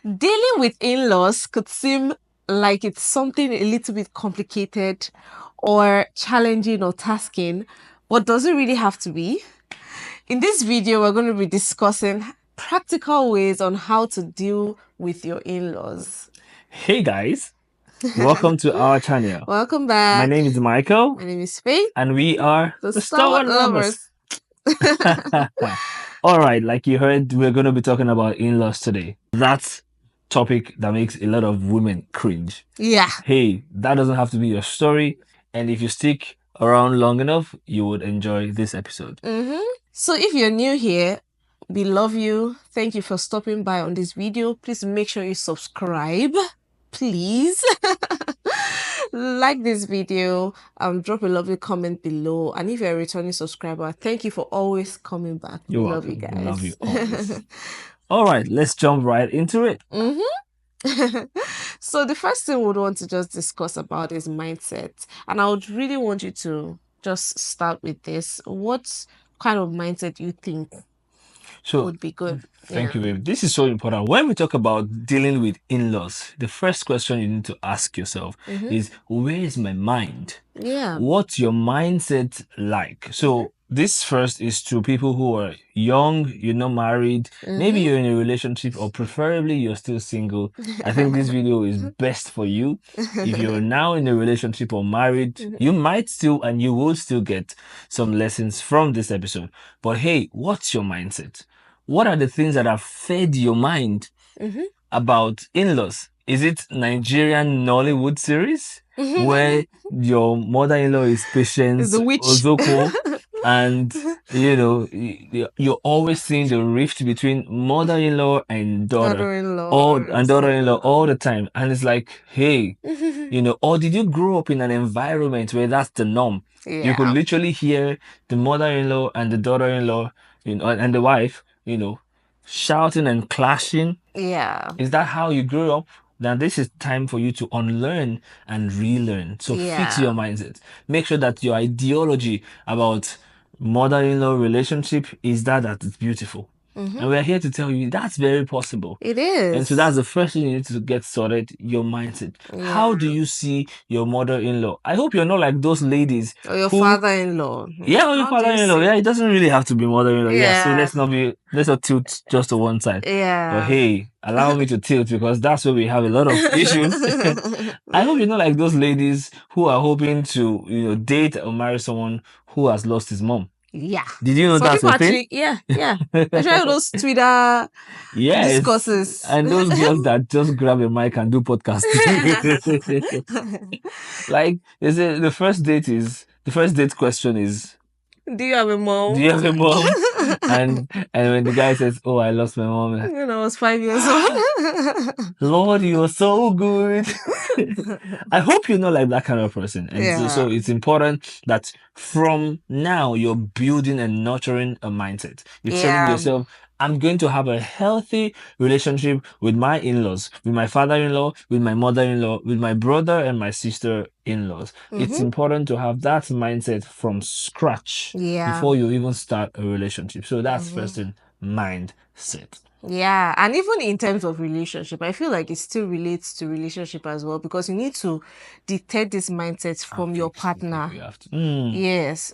Dealing with in-laws could seem like it's something a little bit complicated or challenging or tasking, but does it really have to be? In this video, we're going to be discussing practical ways on how to deal with your in-laws. Hey guys, welcome to our channel. Welcome back. My name is Michael, My name is Faith, and we are the the Stalwart Stalwart lovers. All right, like you heard, we're going to be talking about in-laws today. That's topic that makes a lot of women cringe. Yeah. Hey, that doesn't have to be your story, and if you stick around long enough, you would enjoy this episode. So if you're new here, we love you. Thank you for stopping by on this video. Please make sure you subscribe. Please. Like this video, drop a lovely comment below, and if you're a returning subscriber, thank you for always coming back. You're We welcome. love you guys. We love you always. All right, let's jump right into it. So the first thing we'd want to just discuss about is mindset, and I would really want you to just start with this. What kind of mindset you think would be good? Thank you, babe. This is so important. When we talk about dealing with in-laws, the first question you need to ask yourself is, where is my mind? Yeah. What's your mindset like? So this first is to people who are young, you're not married, maybe you're in a relationship, or preferably you're still single. I think this video is best for you. If you're now in a relationship or married, you might still and you will still get some lessons from this episode. But hey, what's your mindset? What are the things that have fed your mind about in-laws? Is it Nigerian Nollywood series where your mother-in-law is Patience The witch. Ozoko, and you know you're always seeing the rift between mother-in-law and Daughter-in-law and daughter-in-law all the time, and it's like, hey, or did you grow up in an environment where that's the norm? You could literally hear the mother-in-law and the daughter-in-law, and the wife, shouting and clashing. Yeah. Is that how you grew up? Now this is time for you to unlearn and relearn. So fix your mindset. Make sure that your ideology about mother-in-law relationship is that it's beautiful. And we're here to tell you that's very possible. It is. And so that's the first thing you need to get sorted, your mindset. How do you see your mother-in-law? I hope you're not like those ladies. Or your father-in-law. Yeah, or your father-in-law. Yeah, it doesn't really have to be mother-in-law. Yeah. So let's not tilt just to one side. Yeah. But hey, allow me to tilt, because that's where we have a lot of issues. I hope you're not like those ladies who are hoping to, date or marry someone who has lost his mom. Yeah. Did you know that's a thing? Yeah. Especially those Twitter discourses. And those girls that just grab a mic and do podcasts. Like, the first date question is, do you have a mom? Do you have a mom? and when the guy says, "Oh, I lost my mom," when I was 5 years old. Lord, you're so good. I hope you're not like that kind of person. And so it's important that from now you're building and nurturing a mindset. You're telling yourself, I'm going to have a healthy relationship with my in-laws, with my father-in-law, with my mother-in-law, with my brother and my sister-in-laws. It's important to have that mindset from scratch before you even start a relationship. So that's first in mindset. Yeah, and even in terms of relationship, I feel like it still relates to relationship as well, because you need to detect this mindset from your partner. You have to. Yes,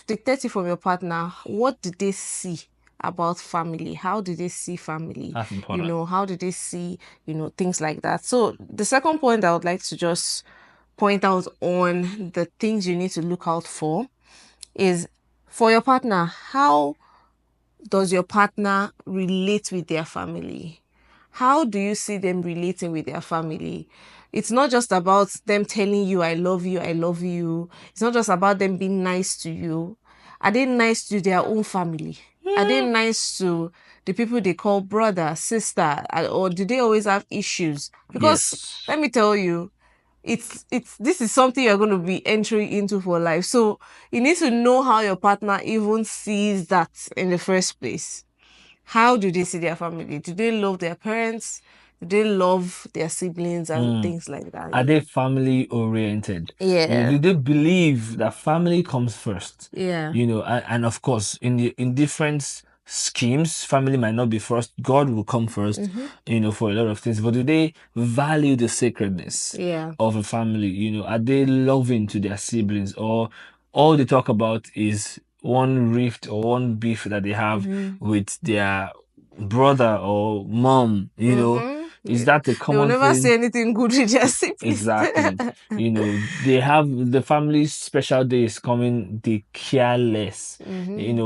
detect it from your partner. What did they see about family? How did they see family? That's important. How did they see, things like that. So the second point I would like to just point out on the things you need to look out for is, for your partner, how does your partner relate with their family? How do you see them relating with their family? It's not just about them telling you, I love you, I love you. It's not just about them being nice to you. Are they nice to their own family? Are they nice to the people they call brother, sister? Or do they always have issues? Because let me tell you, this is something you're going to be entering into for life. So you need to know how your partner even sees that in the first place. How do they see their family? Do they love their parents? Do they love their siblings and things like that? Are they family oriented? Yeah. Do they believe that family comes first? Yeah. And of course, in different schemes. Family might not be first. God will come first, for a lot of things. But do they value the sacredness Yeah. of a family? Are they loving to their siblings, or all they talk about is one rift or one beef that they have with their brother or mom? Is that a They will common never say thing? anything good with their siblings. Exactly. They have the family's special day is coming, they care less.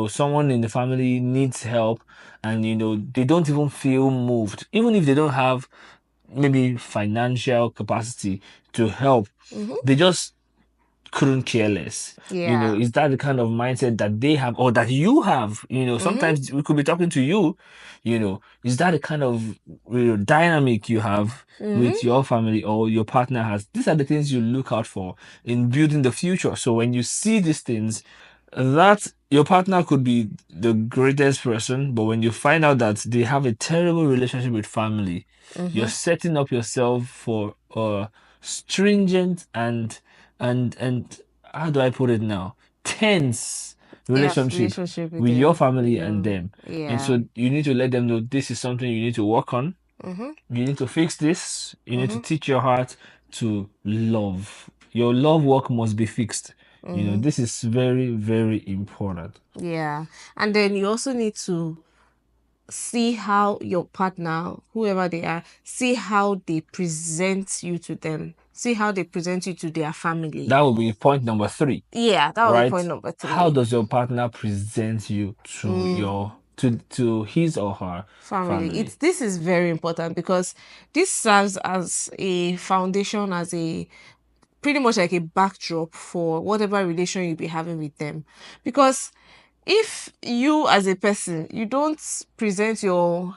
Someone in the family needs help, and they don't even feel moved. Even if they don't have maybe financial capacity to help, they just couldn't care less. Yeah. Is that the kind of mindset that they have or that you have? Sometimes we could be talking to you, is that the kind of dynamic you have with your family or your partner has? These are the things you look out for in building the future. So when you see these things, that your partner could be the greatest person, but when you find out that they have a terrible relationship with family, you're setting up yourself for a stringent and how do I put it now? Tense Yeah, relationship relationship with with your them. family and You. them. And Yeah. so you need to let them know this is something you need to work on. You need to fix this. You need to teach your heart to love. Your love work must be fixed. This is very, very important. Yeah. And then you also need to see how your partner, whoever they are, see how they present you to them. See how they present you to their family. That will be point number 3, Yeah, that would be point right? number How 3. does your partner present you to your to his or her Family. family? This is very important because this serves as a foundation, as a pretty much like a backdrop for whatever relation you'll be having with them. Because if you as a person, you don't present your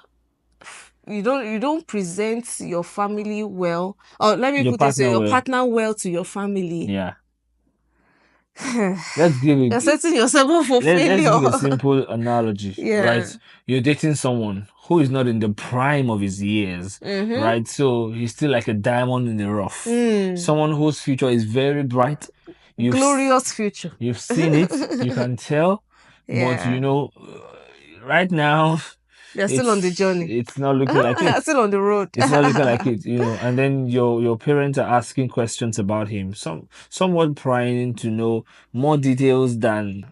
family well, or let me Your put this way, partner your will. partner well to your family, Yeah. Let's give you're it. setting yourself up for Let's failure. give a simple analogy, Yeah. right? You're dating someone who is not in the prime of his years, right? So he's still like a diamond in the rough. Someone whose future is very bright. You've s- Glorious future. you've seen it, you can tell, but Yeah. right now They're still on the it's journey. it's not looking like it. Still on the road. It's not looking like it, and then your parents are asking questions about him, somewhat prying to know more details than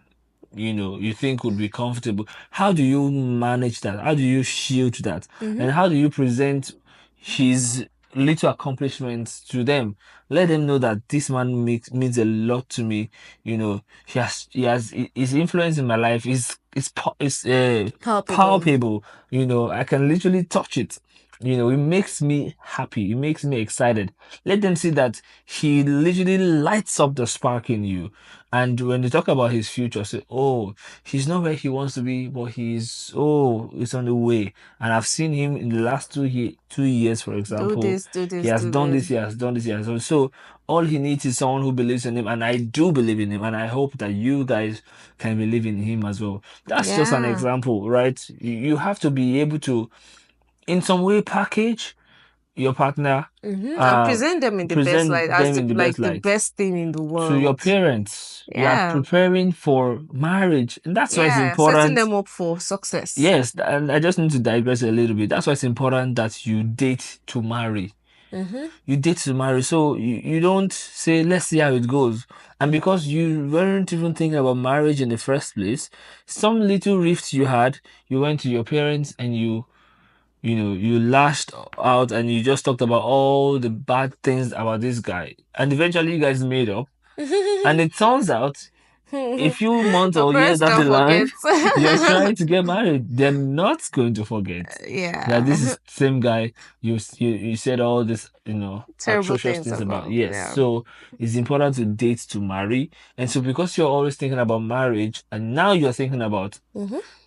you think would be comfortable. How do you manage that? How do you shield that? And how do you present his little accomplishments to them? Let them know that this man means a lot to me. He has his influence in my life is Palpable. palpable. I can literally touch it. It makes me happy. It makes me excited. Let them see that he literally lights up the spark in you. And when they talk about his future, say, oh, he's not where he wants to be, but it's on the way. And I've seen him in the last 2 years, for Do example. this, do He this, has do done this, this. he has done this, he has done. So all he needs is someone who believes in him. And I do believe in him. And I hope that you guys can believe in him as well. That's just an Yeah. example, right? You have to be able to, in some way, package your partner, And uh, present them in the best light, present as them the in the best like the light best thing in the to your world. parents. You are Yeah. preparing for marriage, and that's why it's Yeah. Setting important. them up for success. Yes, and I just need to digress a little bit. That's why it's important that you date to marry. You date to marry, so you don't say, let's see how it goes. And because you weren't even thinking about marriage in the first place, some little rift you had, you went to your parents and you lashed out and you just talked about all the bad things about this guy. And eventually you guys made up. And it turns out a few months Our or years parents down the can line, forget. you're trying to get married. They're not going to forget that this Yeah. is the same guy you said all this, Terrible atrocious things things about. about. Yes. Yeah. So it's important to date to marry. And so because you're always thinking about marriage and now you're thinking about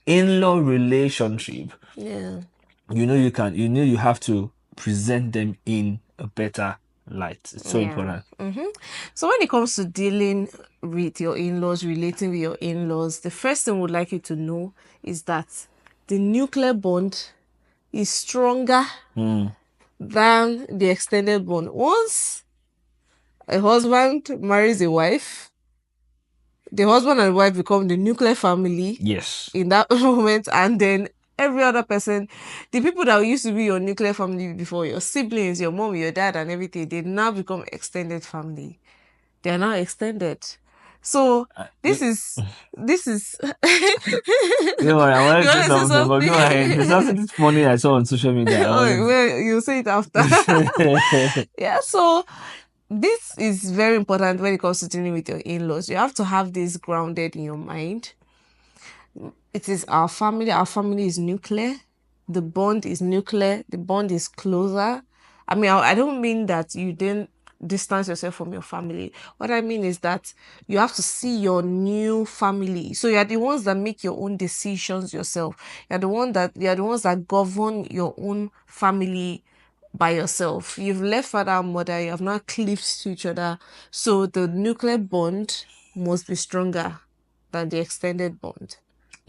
in-law relationship, Yeah. you have to present them in a better light. It's so Yeah. important. So when it comes to dealing with your in-laws, relating with your in-laws, the first thing we'd like you to know is that the nuclear bond is stronger than the extended bond. Once a husband marries a wife, the husband and wife become the nuclear family Yes. in that moment, and then every other person, the people that used to be your nuclear family before, your siblings, your mom, your dad, and everything, they now become extended family. They are now extended. So Uh, this is this is You know, I wanted you to say want to say something, but go ahead. There's something? something funny I saw on social media. I Oh, wanted. well, you say it after. Yeah, so this is very important when it comes to dealing with your in-laws. You have to have this grounded in your mind. It is our family. Our family is nuclear. The bond is nuclear. The bond is closer. I mean, I don't mean that you didn't distance yourself from your family. What I mean is that you have to see your new family. So you're the ones that make your own decisions yourself. You're the ones that govern your own family by yourself. You've left father and mother, you have not cleaved to each other. So the nuclear bond must be stronger than the extended bond.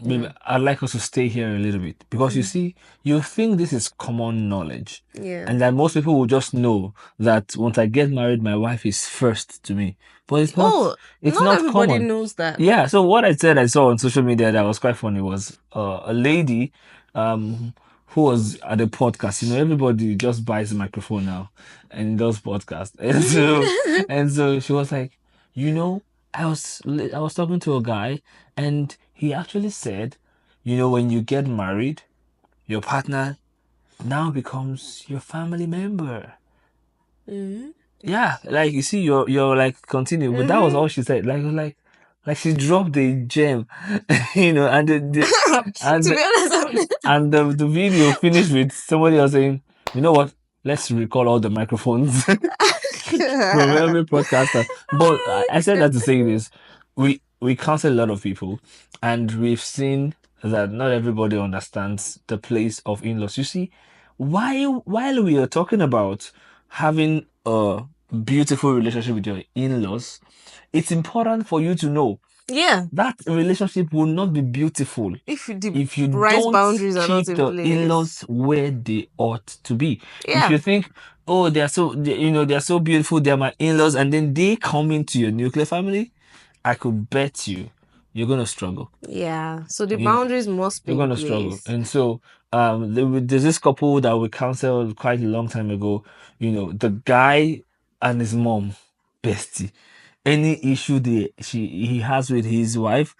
Maybe Yeah. I'd like us to stay here a little bit because you see, you think this is common knowledge, Yeah. and that most people will just know that once I get married, my wife is first to me. But it's not. Oh, It's not not everybody common. knows that. Yeah. So what I said I saw on social media that was quite funny was a lady, um, who was at a podcast. You know, everybody just buys a microphone now and does podcast, and so she was like, you know, I was talking to a guy, and he actually said, you know, when you get married, your partner now becomes your family member. Mm-hmm. Yeah, like you see, you're like continue, but that was Mm-hmm. all she said. Like she dropped a gem, you know, and the To and be honest, and the video finished with somebody else saying, you know what? Let's recall all the microphones from every podcaster. But I said that to say this: we counsel a lot of people, and we've seen that not everybody understands the place of in-laws. You see, while we are talking about having a beautiful relationship with your in-laws, it's important for you to know yeah, that relationship will not be beautiful if the if you right don't boundaries are not keep in the place. in-laws where they ought to be. If Yeah, you think, oh, they're so beautiful, they're my in-laws, and then they come into your nuclear family, I could bet you're gonna struggle. yeah. So the You know, boundaries must you're be in gonna struggle. place. And so, there's this couple that we counseled quite a long time ago. You know, the guy and his mom, bestie. Any issue he has with his wife,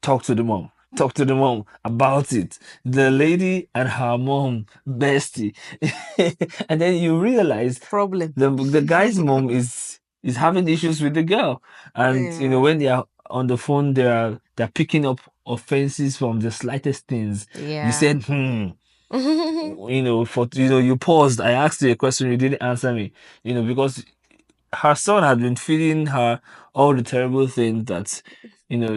talk to the mom. Talk to the mom about it. The lady and her mom, bestie. And then you realize Problem. the guy's mom is having issues with the girl. And you know, Yeah, when they are on the phone, they're picking up offenses from the slightest things. You yeah. said, you know, you paused. I asked you a question, you didn't answer me. You know, because her son had been feeding her all the terrible things that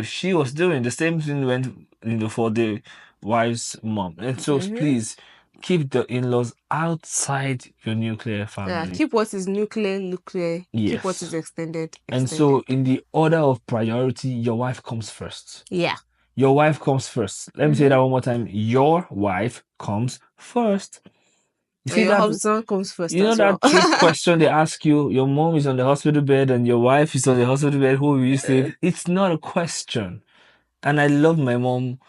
she was doing. The same thing went for the wife's mom. And so Mm-hmm. please keep the in-laws outside your nuclear Yeah, family. keep what is nuclear, nuclear. Keep what is Yes. extended, And so extended. in the order of priority, your wife comes first. Yeah. Your wife comes first. Let me say Mm-hmm. that one more time. Your wife comes first. You And see your that? husband comes first You know as well. that trick question they ask you, your mom is on the hospital bed and your wife is on the hospital bed, who will you save? It's not a question. And I love my mom.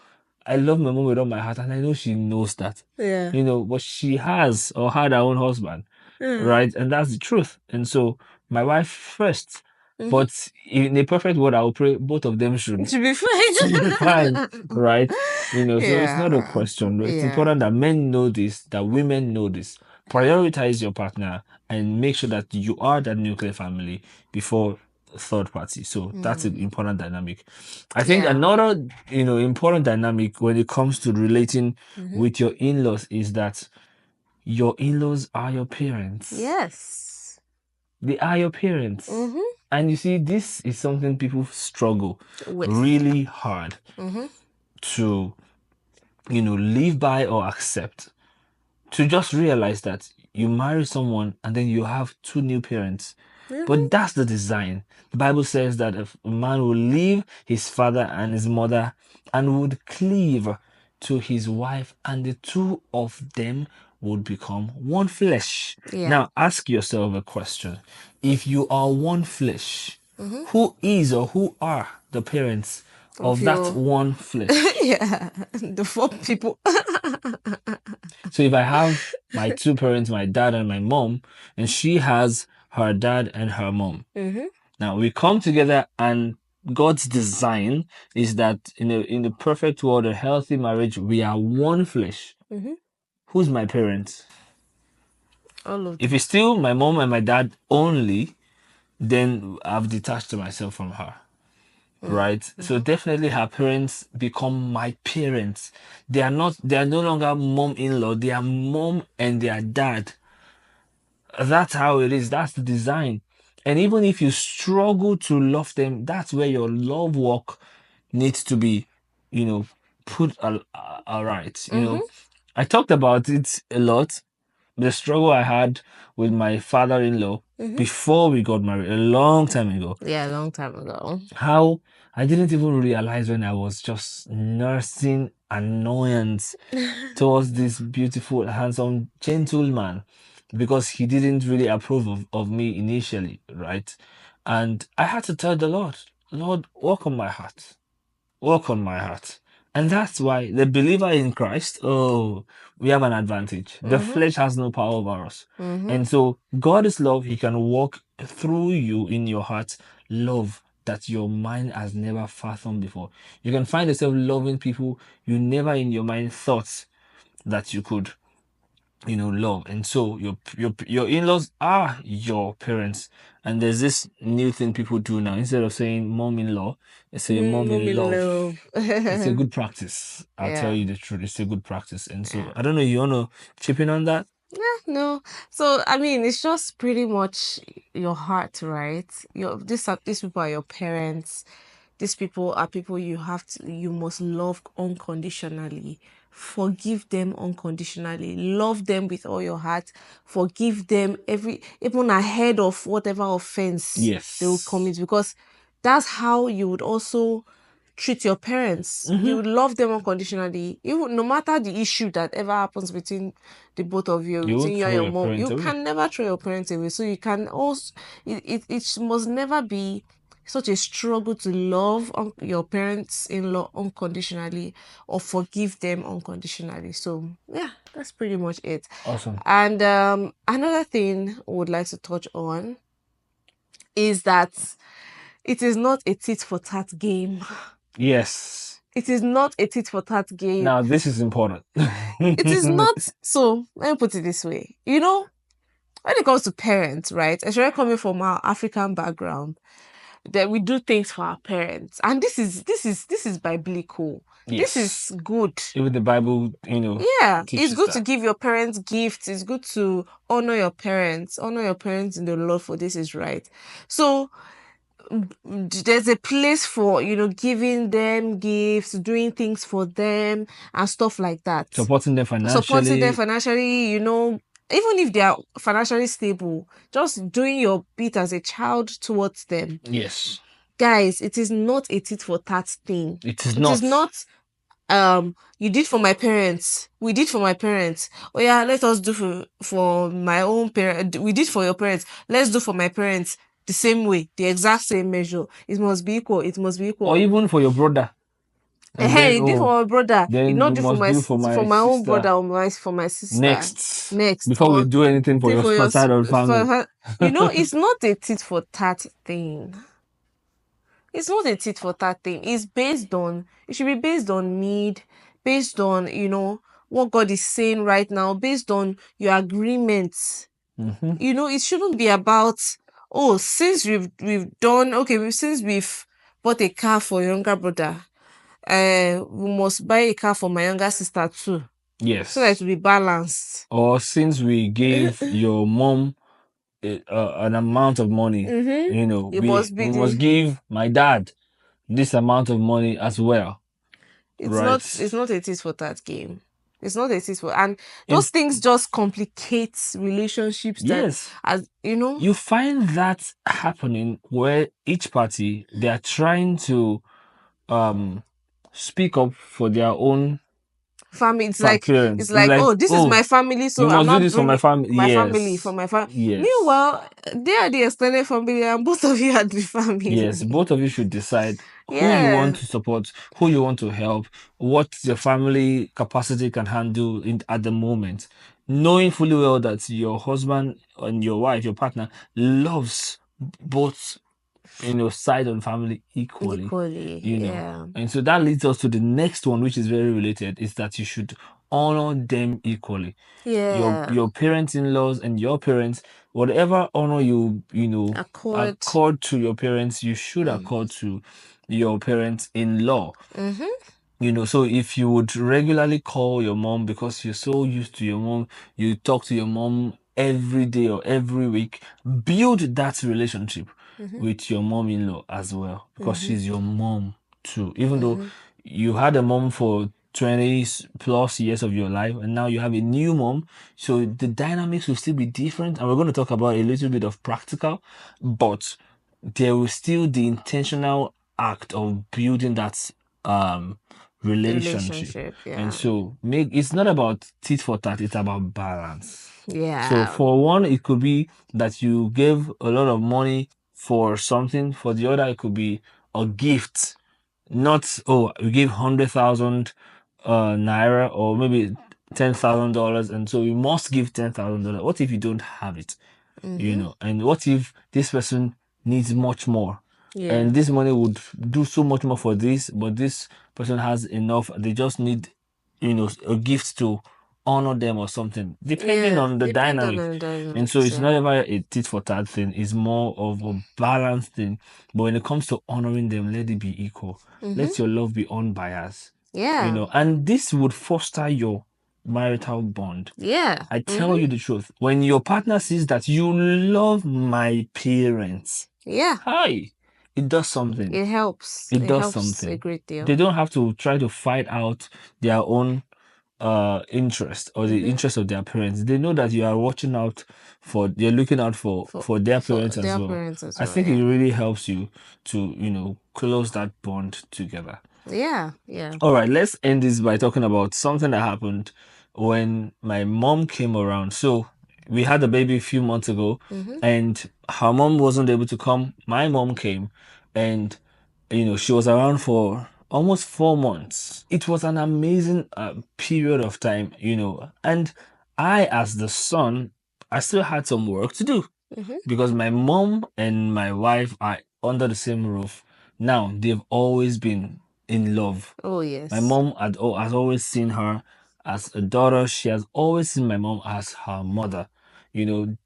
I love my mom with all my heart, and I know she knows that. Yeah. But she has or had her own husband, Yeah. right? And that's the truth. And so my wife first. Mm-hmm. But in a perfect world, I will pray both of them should To be be fine, fine. right? So it's not a Yeah. question. It's Yeah. important that men know this, that women know this. Prioritize your partner and make sure that you are that nuclear family before third party. So that's an Mm. important dynamic. I think Yeah. another, important dynamic when it comes to relating Mm-hmm. with your in-laws is that your in-laws are your parents. Yes. They are your parents. Mm-hmm. And you see, this is something people struggle With. really hard Mm-hmm. to, live by or accept. To just realize that you marry someone and then you have two new parents. Mm-hmm. But that's the design. The Bible says that if a man will leave his father and his mother and would cleave to his wife, and the two of them would become one flesh. Yeah. Now ask yourself a question. If you are one flesh, Mm-hmm. who is or who are the parents Of of that your one flesh. yeah, the four people. So if I have my two parents, my dad and my mom, and she has her dad and her mom. Mm-hmm. Now we come together, and God's design is that in the perfect world, a healthy marriage, we are one flesh. Mm-hmm. Who's my parents? All of If them. it's still my mom and my dad only, then I've detached myself from her. Right? So Mm-hmm. definitely her parents become my parents. They are no longer mom-in-law, they are mom and their dad. That's how it is. That's the design. And even if you struggle to love them, that's where your love walk needs to be, you know, put all right. Mm-hmm. I talked about it a lot. The struggle I had with my father-in-law Mm-hmm. before we got married a long time ago. Yeah, a long time ago. How I didn't even realize when I was just nursing annoyance towards this beautiful, handsome gentleman because he didn't really approve of me initially, right? And I had to tell the Lord, Lord, work on my heart, work on my heart. And that's why the believer in Christ, oh, we have an advantage. The Mm-hmm. flesh has no power over us. Mm-hmm. And so God is love. He can walk through you in your heart, love that your mind has never fathomed before. You can find yourself loving people you never in your mind thought that you could, love. And so your in-laws are your parents. And there's this new thing people do now. Instead of saying mom-in-law, they say Mm, I'm in mom-in-love. love. It's a good practice. I'll tell Yeah. you the truth. It's a good practice. And so Yeah. I don't know, you wanna chip in on that? No. So I mean, it's just pretty much your heart, right? These people are your parents. These people are people you must love unconditionally. Forgive them unconditionally. Love them with all your heart. Forgive them even ahead of whatever offense they will Yes. commit, because that's how you would also treat your parents. Mm-hmm. You love them unconditionally. Even no matter the issue that ever happens between the both of you, You won't between you and throw your your mom, parents you away. can never throw your parents away. So you can also it must never be such a struggle to love your parents-in-law unconditionally or forgive them unconditionally. So yeah, that's pretty much it. Awesome. And another thing I would like to touch on is that it is not a tit for tat game. Yes. It is not a tit for tat game. Now this is important. It is not. So let me put it this way. When it comes to parents, right? Especially coming from our African background, that we do things for our parents, and this is biblical. This is Yes. good. Even the Bible, Yeah, it's teaches good to that. give your parents gifts. It's good to honor your parents in the Lord, for this is right. So there's a place for giving them gifts, doing things for them and stuff like that. Supporting them Supporting them financially. financially, even if they are financially stable, just doing your bit as a child towards them. Yes. Guys, it is not a tit for tat thing. It is It is not. not you did for my parents, we did for my parents, oh yeah, let us do for my own parent, we did for your parents, let's do for my parents the same way, the exact same measure. It must be equal, it must be Or equal. even for your brother. And then, Hey, you did for my brother, you then not we do for must do for for my my own brother sister or for my sister next. next, Before we or do anything for do your for your side of the for family. her. It's not a tit for tat thing. It's not a tit for tat thing. It should be based on need, based on, what God is saying right now, based on your agreements. Mm-hmm. It shouldn't be about, oh, since we've done, okay, since we've bought a car for your younger brother, we must buy a car for my younger sister too, so that it Yes. will be balanced. Or since we gave your mom an amount of money, Mm-hmm. It we must be we must the give my dad this amount of money as well, right? it's not a tit for tat game. It's not a tit for, and those It's things just complicate relationships that, yes. as You find that happening where each party they are trying to um speak up for their own family. Parents. It's It's like, like, oh, this is oh, my family, you so I'm must do not this for my bringing family. my family for Yes. my family. Yes. Meanwhile, they are the extended family, and both of you are the Yes. family. Both of you should decide who you want Yeah, to support, who you want to help, what your family capacity can handle at the moment. Knowing fully well that your husband and your wife, your partner, loves both, side of the family equally, equally. Yeah, And so that leads us to the next one, which is very related, is that you should honor them equally. yeah. Your parents-in-laws and your parents, whatever honor Accord. accord to your parents, you should Mm. accord to your parents-in-law. Mm-hmm. So if you would regularly call your mom because you're so used to your mom, you talk to your mom every day or every week, build that relationship Mm-hmm. with your mom-in-law as well because Mm-hmm. she's your mom too. Even though Mm-hmm. you had a mom for 20 plus years of your life and now you have a new mom, so the dynamics will still be different. And we're going to talk about a little bit of practical, but there will still the intentional act of building that um relationship. Relationship. And Yeah. so make it's not about tit for tat, it's about balance. So Yeah. for one, it could be that you give a lot of money for something. For the other, it could be a gift. Not, oh, we give 100,000 naira or maybe $10,000, and so we must give $10,000. What if you don't have it? Mm-hmm. And what if this person needs much more? Yeah. And this money would do so much more for this, but this person has enough. They just need, a gift to honor them or something, depending Yeah. on the Depend on dynamic. the And so dynamics. it's Yeah. not ever a tit for tat thing, it's more of a balanced thing. But when it comes to honoring them, let it be equal. Mm-hmm. Let your love be unbiased, Yeah. and this would foster your marital bond. Yeah. I tell Mm-hmm. you the truth. When your partner sees that you love my parents, Yeah. hi, it does something. It helps. It It does helps a something. great deal. They don't have to try to fight out their own interest or the Mm-hmm. interest of their parents. They know that you are watching out they're looking out for their For parents as their well. parents as I well. think it Yeah. really helps you to, close that bond together. Yeah. Yeah. All right, let's end this by talking about something that happened when my mom came around. So we had a baby a few months ago, Mm-hmm. and her mom wasn't able to come. My mom came, and she was around for almost 4 months. It was an amazing period of time, and I, as the son, I still had some work to do Mm-hmm. because my mom and my wife are under the same roof. Now, they've always been in love. Oh My yes. mom has always seen her as a daughter. She has always seen my mom as her mother.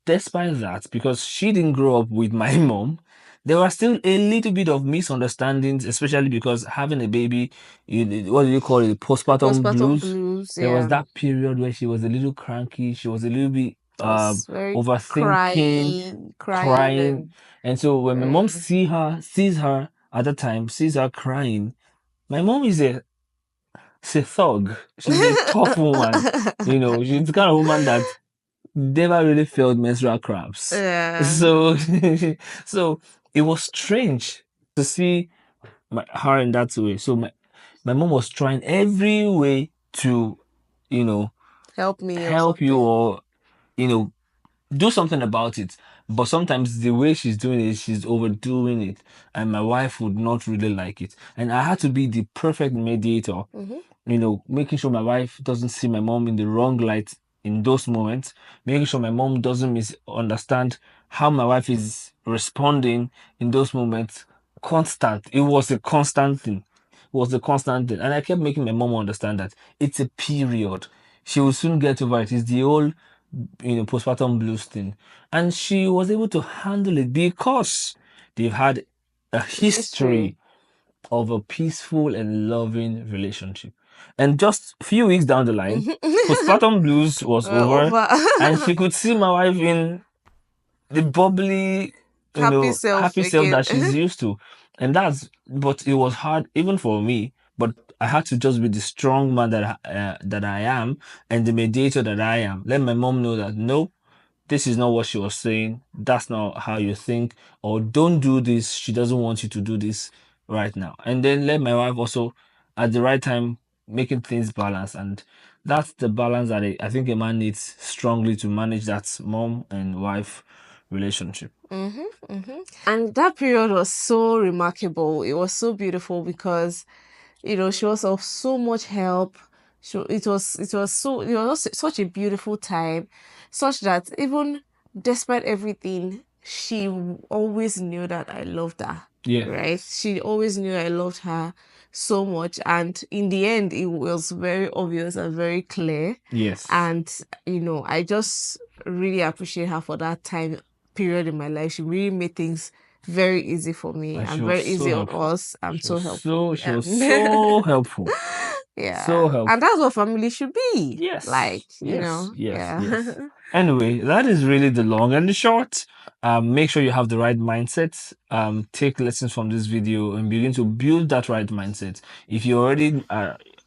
Despite that, because she didn't grow up with my mom, there was still a little bit of misunderstandings, especially because having a baby, what do you call it, The postpartum postpartum blues. blues. There was Yeah. that period where she was a little cranky. She was a little bit I was very overthinking, crying crying. and And so when my mom very. sees her at the time, sees her crying, my mom she's a thug. She's a tough woman. She's the kind of woman that never really failed menstrual cramps. Yeah. So, so it was strange to see her in that way. So my mom was trying every way to, you know, Help me or help you something. or, you know, do something about it. But sometimes the way she's doing it, she's overdoing it. And my wife would not really like it. And I had to be the perfect mediator, Mm-hmm. making sure my wife doesn't see my mom in the wrong light in those moments, making sure my mom doesn't misunderstand how my wife is responding in those moments. Constant. It was a constant thing. It was a constant thing. And I kept making my mom understand that it's a period. She will soon get over it. It's the old, postpartum blues thing. And she was able to handle it because they've had a History. history of a peaceful and loving relationship. And just a few weeks down the line, Mm-hmm. postpartum blues was over, Over. and she could see my wife in the bubbly, Happy self happy self again. that she's used to. But it was hard even for me. But I had to just be the strong man that I am and the mediator that I am. Let my mom know that no, this is not what she was saying. That's not how you think. Or don't do this. She doesn't want you to do this right now. And then let my wife also, at the right time, making things balanced. And that's the balance that I think a man needs strongly to manage that mom and wife relationship. And that period was so remarkable. It was so beautiful because she was of so much help. It was such a beautiful time, such that even despite everything, she always knew that I loved her. Yeah. Right? She always knew I loved her so much, and in the end, it was very obvious and very clear. Yes. And I just really appreciate her for that time period in my life. She really made things very easy for me And she and was very so easy on helpful. us and She so was helpful. so she Yeah. was so helpful. So Yeah. And helpful. that's what family should be. Yes, Like, yes, yes, yeah. yes. Anyway, that is really the long and the short. Make sure you have the right mindset. Take lessons from this video and begin to build that right mindset. If you already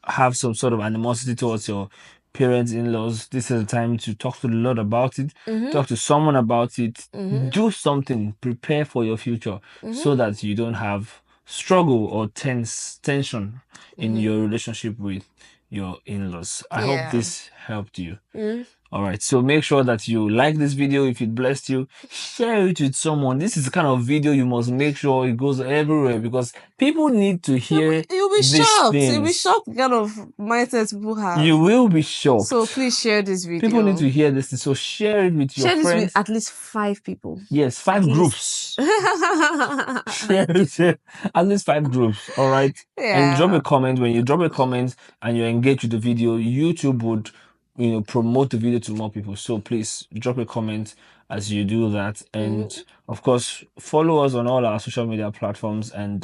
have some sort of animosity towards your parents, in-laws, this is the time to talk to the Lord about it. Mm-hmm. Talk to someone about it. Mm-hmm. Do something. Prepare for your future Mm-hmm. so that you don't have struggle or tension in Mm-hmm. your relationship with your in-laws. I hope Yeah. this helped you. Mm. All right, so make sure that you like this video. If it blessed you, share it with someone. This is the kind of video you must make sure it goes everywhere because people need to hear You'll be these shocked. You'll be things. shocked the kind of mindset people You have. will be So shocked. please share this People need video. to hear this, so share it with your Share this with friends. at least 5 people. Yes, At 5 groups. least. Share it, at least 5 groups. All right, and drop a Yeah. comment. When you drop a comment and you engage with the video, YouTube would promote the video to more people. So please drop a comment as you do that, and Mm, of course follow us on all our social media platforms, and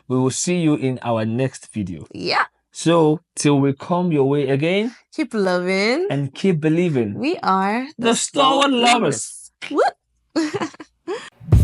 we will see you in our next video. yeah. So till we come your way again, Keep loving. and keep believing. We are the The Stalwart Stalwart Lovers. Lovers. Woo!